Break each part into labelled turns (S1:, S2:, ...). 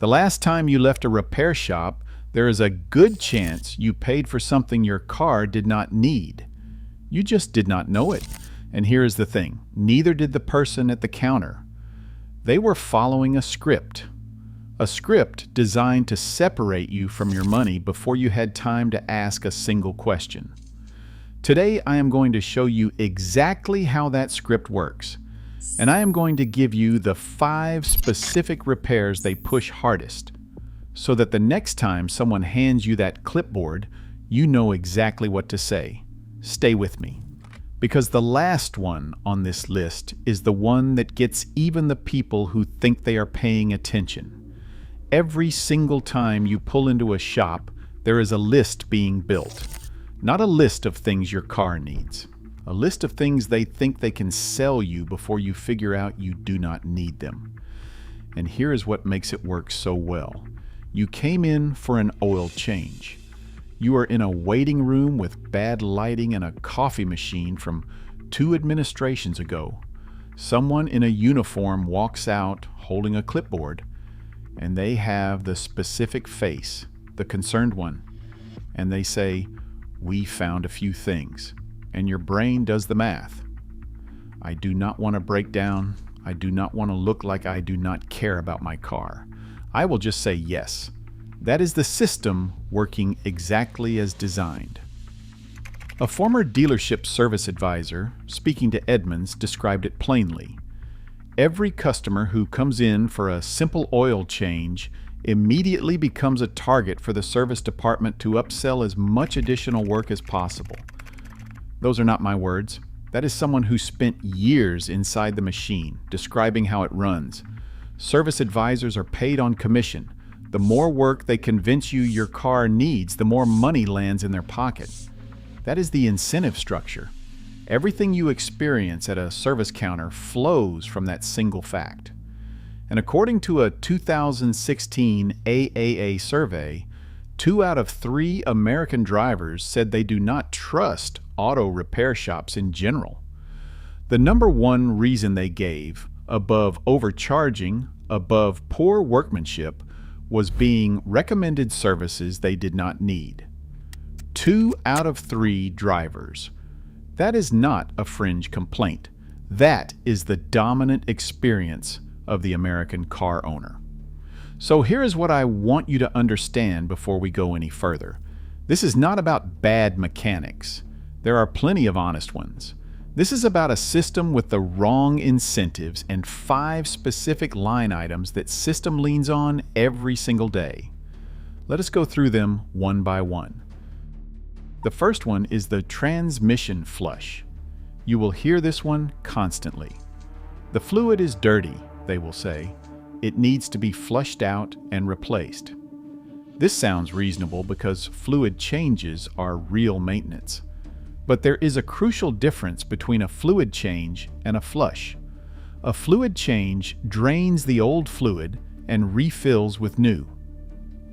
S1: The last time you left a repair shop, there is a good chance you paid for something your car did not need. You just did not know it. And here is the thing, neither did the person at the counter. They were following a script designed to separate you from your money before you had time to ask a single question. Today, I am going to show you exactly how that script works, and I am going to give you the 5 specific repairs they push hardest, so that the next time someone hands you that clipboard, you know exactly what to say. Stay with me, because the last one on this list is the one that gets even the people who think they are paying attention. Every single time you pull into a shop, there is a list being built. Not a list of things your car needs. A list of things they think they can sell you before you figure out you do not need them. And here is what makes it work so well. You came in for an oil change. You are in a waiting room with bad lighting and a coffee machine from 2 administrations ago. Someone in a uniform walks out holding a clipboard, and they have the specific face, the concerned one, and they say, "We found a few things," and your brain does the math. I do not want to break down. I do not want to look like I do not care about my car. I will just say yes. That is the system working exactly as designed. A former dealership service advisor, speaking to Edmunds, described it plainly. Every customer who comes in for a simple oil change immediately becomes a target for the service department to upsell as much additional work as possible. Those are not my words. That is someone who spent years inside the machine, describing how it runs. Service advisors are paid on commission. The more work they convince you your car needs, the more money lands in their pocket. That is the incentive structure. Everything you experience at a service counter flows from that single fact. And according to a 2016 AAA survey, 2 out of 3 American drivers said they do not trust auto repair shops in general. The number one reason they gave, above overcharging, above poor workmanship, was being recommended services they did not need. 2 out of 3 drivers. That is not a fringe complaint. That is the dominant experience of the American car owner. So here is what I want you to understand before we go any further. This is not about bad mechanics. There are plenty of honest ones. This is about a system with the wrong incentives and 5 specific line items that system leans on every single day. Let us go through them one by one. The first one is the transmission flush. You will hear this one constantly. The fluid is dirty, they will say. It needs to be flushed out and replaced. This sounds reasonable because fluid changes are real maintenance. But there is a crucial difference between a fluid change and a flush. A fluid change drains the old fluid and refills with new.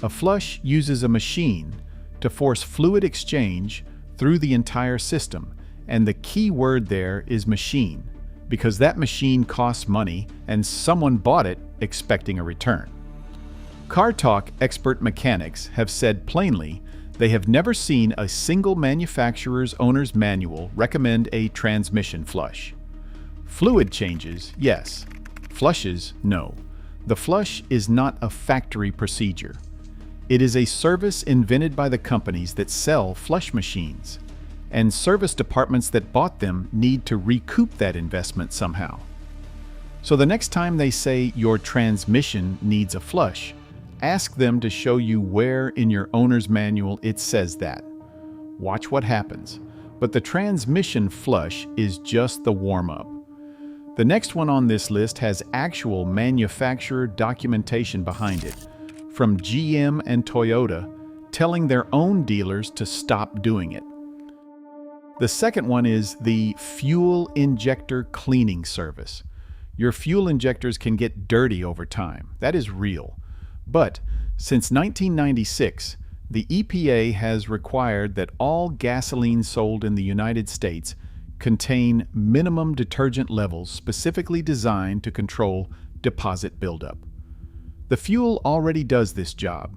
S1: A flush uses a machine to force fluid exchange through the entire system, and the key word there is machine, because that machine costs money and someone bought it expecting a return. Car Talk expert mechanics have said plainly they have never seen a single manufacturer's owner's manual recommend a transmission flush. Fluid changes, yes. Flushes, no. The flush is not a factory procedure. It is a service invented by the companies that sell flush machines, and service departments that bought them need to recoup that investment somehow. So the next time they say your transmission needs a flush, ask them to show you where in your owner's manual it says that. Watch what happens. But the transmission flush is just the warm-up. The next one on this list has actual manufacturer documentation behind it, from GM and Toyota telling their own dealers to stop doing it. The second one is the fuel injector cleaning service. Your fuel injectors can get dirty over time. That is real. But since 1996, the EPA has required that all gasoline sold in the United States contain minimum detergent levels specifically designed to control deposit buildup. The fuel already does this job.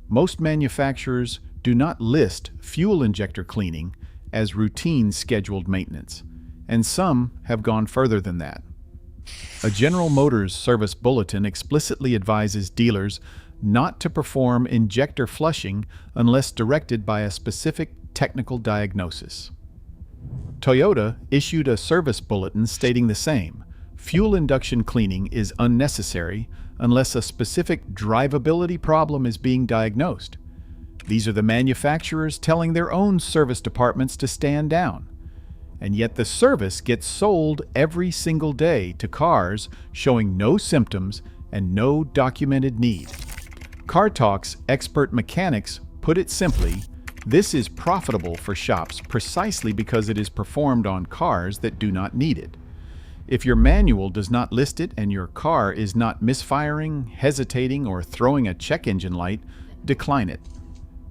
S1: Most manufacturers do not list fuel injector cleaning as routine scheduled maintenance, and some have gone further than that. A General Motors service bulletin explicitly advises dealers not to perform injector flushing unless directed by a specific technical diagnosis. Toyota issued a service bulletin stating the same. Fuel induction cleaning is unnecessary unless a specific drivability problem is being diagnosed. These are the manufacturers telling their own service departments to stand down. And yet the service gets sold every single day to cars showing no symptoms and no documented need. Car Talk's expert mechanics put it simply, this is profitable for shops precisely because it is performed on cars that do not need it. If your manual does not list it and your car is not misfiring, hesitating, or throwing a check engine light, decline it.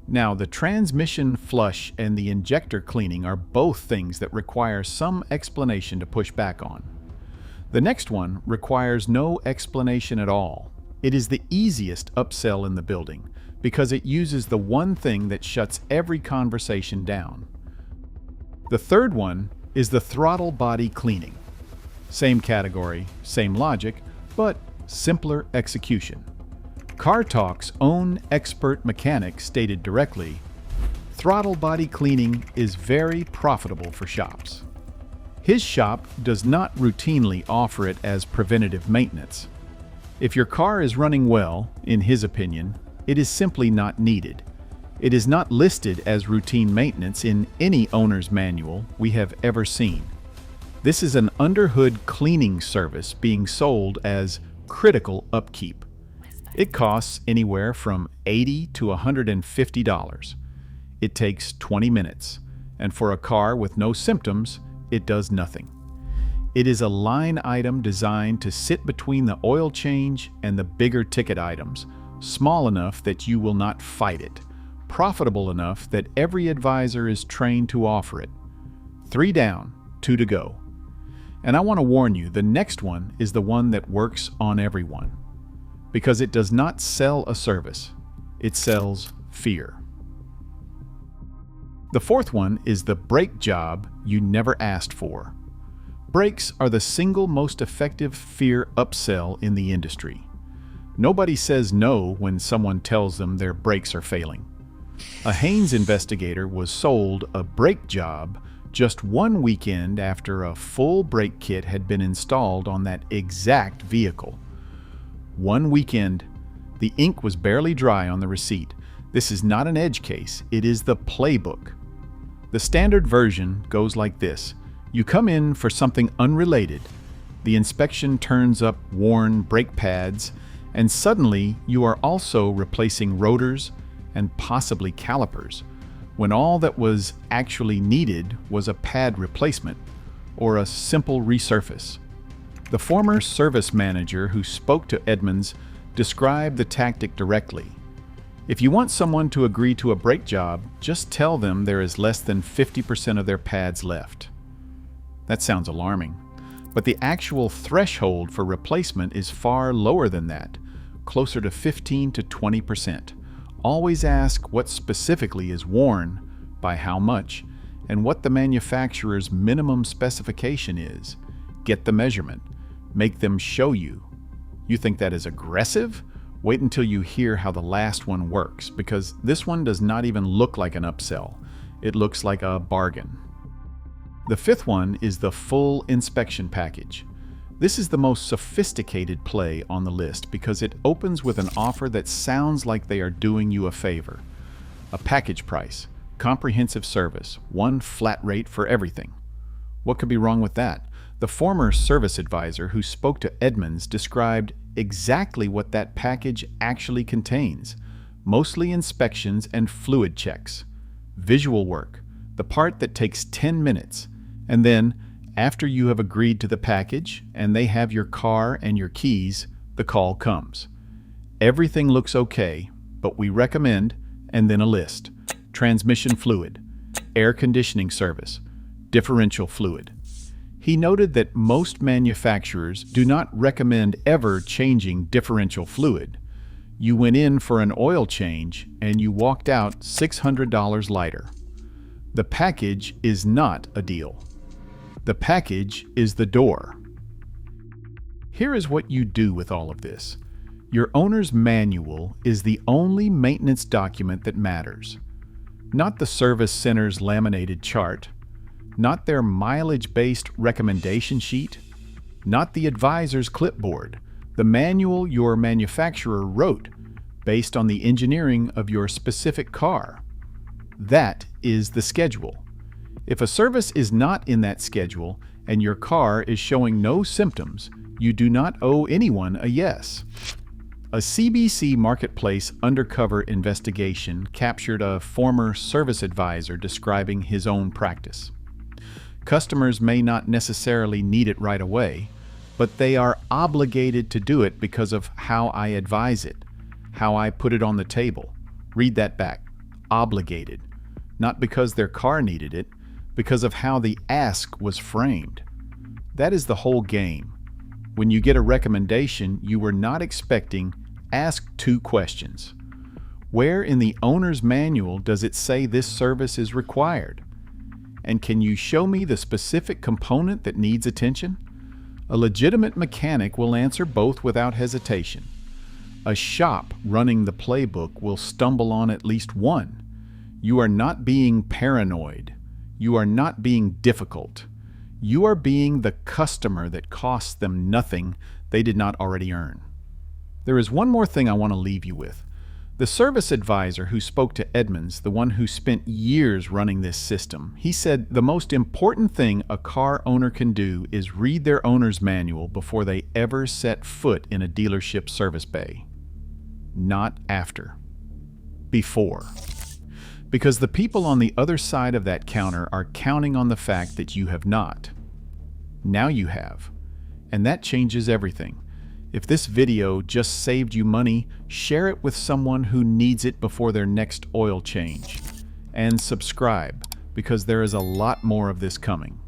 S1: Now, the transmission flush and the injector cleaning are both things that require some explanation to push back on. The next one requires no explanation at all. It is the easiest upsell in the building because it uses the one thing that shuts every conversation down. The third one is the throttle body cleaning. Same category, same logic, but simpler execution. Car Talk's own expert mechanic stated directly, throttle body cleaning is very profitable for shops. His shop does not routinely offer it as preventative maintenance. If your car is running well, in his opinion, it is simply not needed. It is not listed as routine maintenance in any owner's manual we have ever seen. This is an underhood cleaning service being sold as critical upkeep. It costs anywhere from $80 to $150. It takes 20 minutes, and for a car with no symptoms, it does nothing. It is a line item designed to sit between the oil change and the bigger ticket items, small enough that you will not fight it, profitable enough that every advisor is trained to offer it. 3 down, 2 to go. And I want to warn you, the next one is the one that works on everyone. Because it does not sell a service, it sells fear. The fourth one is the brake job you never asked for. Brakes are the single most effective fear upsell in the industry. Nobody says no when someone tells them their brakes are failing. A Haynes investigator was sold a brake job just one weekend after a full brake kit had been installed on that exact vehicle. One weekend, the ink was barely dry on the receipt. This is not an edge case, it is the playbook. The standard version goes like this. You come in for something unrelated. The inspection turns up worn brake pads, and suddenly you are also replacing rotors and possibly calipers, when all that was actually needed was a pad replacement or a simple resurface. The former service manager who spoke to Edmunds described the tactic directly. If you want someone to agree to a brake job, just tell them there is less than 50% of their pads left. That sounds alarming, but the actual threshold for replacement is far lower than that, closer to 15 to 20%. Always ask what specifically is worn, by how much, and what the manufacturer's minimum specification is. Get the measurement. Make them show you. You think that is aggressive? Wait until you hear how the last one works, because this one does not even look like an upsell. It looks like a bargain. The fifth one is the full inspection package. This is the most sophisticated play on the list because it opens with an offer that sounds like they are doing you a favor. A package price, comprehensive service, one flat rate for everything. What could be wrong with that? The former service advisor who spoke to Edmunds described exactly what that package actually contains. Mostly inspections and fluid checks. Visual work, the part that takes 10 minutes. And then, after you have agreed to the package and they have your car and your keys, the call comes. Everything looks okay, but we recommend, and then a list. Transmission fluid, air conditioning service, differential fluid. He noted that most manufacturers do not recommend ever changing differential fluid You went in for an oil change and you walked out $600 lighter. The package is not a deal. The package is the door. Here is what you do with all of this. Your owner's manual is the only maintenance document that matters. Not the service center's laminated chart, not their mileage-based recommendation sheet, not the advisor's clipboard, the manual your manufacturer wrote based on the engineering of your specific car. That is the schedule. If a service is not in that schedule and your car is showing no symptoms, you do not owe anyone a yes. A CBC Marketplace undercover investigation captured a former service advisor describing his own practice. Customers may not necessarily need it right away, but they are obligated to do it because of how I advise it, how I put it on the table. Read that back. Obligated. Not because their car needed it, because of how the ask was framed. That is the whole game. When you get a recommendation you were not expecting, ask 2 questions. Where in the owner's manual does it say this service is required? And can you show me the specific component that needs attention? A legitimate mechanic will answer both without hesitation. A shop running the playbook will stumble on at least one. You are not being paranoid. You are not being difficult. You are being the customer that costs them nothing they did not already earn. There is one more thing I want to leave you with. The service advisor who spoke to Edmunds, the one who spent years running this system, he said the most important thing a car owner can do is read their owner's manual before they ever set foot in a dealership service bay. Not after. Before. Because the people on the other side of that counter are counting on the fact that you have not. Now you have. And that changes everything. If this video just saved you money, share it with someone who needs it before their next oil change. And subscribe, because there is a lot more of this coming.